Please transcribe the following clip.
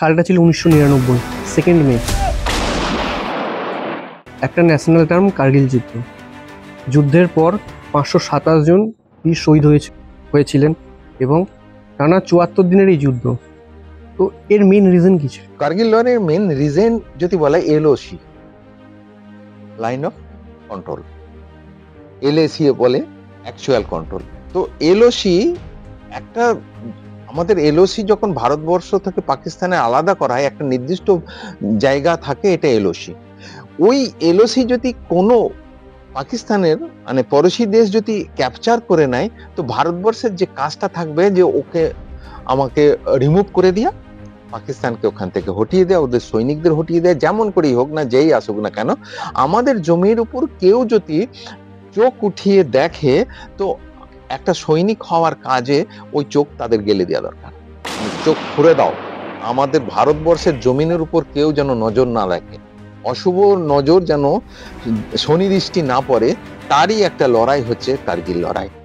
সালটা ছিল 1999 2 মে। একটা ন্যাশনাল টার্ম কার্গিল যুদ্ধ। যুদ্ধের পর 527 জন বীর শহীদ হয়েছিলেন এবং টানা 74 দিনের এই যুদ্ধ। তো এর মেন রিজন কি ছিল? কার্গিল লড়াইয়ের মেন রিজন যদি বলা LOC, line of control, LAC বলে অ্যাকচুয়াল কন্ট্রোল। তো এলওসি একটা, আমাদের এলওসি যখন ভারতবর্ষ থেকে পাকিস্তানে আলাদা করা হয় একটা নির্দিষ্ট জায়গা থাকে, এটা এলওসি। ওই এলওসি যদি কোনো পাকিস্তানের মানে পড়োশী দেশ যদি ক্যাপচার করে নেয়, তো ভারতবর্ষের যে কাজটা থাকবে যে ওকে আমাকে রিমুভ করে দিয়া পাকিস্তানকে ওখান থেকে হটিয়ে দেয়, ওদের সৈনিকদের হটিয়ে দেয়, যেমন করেই হোক না, যেই আসুক না কেন, আমাদের জমির উপর কেউ যদি চোখ উঠিয়ে দেখে তো একটা সৈনিক হওয়ার কাজে ওই চোখ তাদের গেলে দেওয়া দরকার। চোখ খুঁড়ে দাও, আমাদের ভারতবর্ষের জমিনের উপর কেউ যেন নজর না রাখে, অশুভ নজর যেন শনি দৃষ্টি না পড়ে, তারই একটা লড়াই হচ্ছে কার্গিল লড়াই।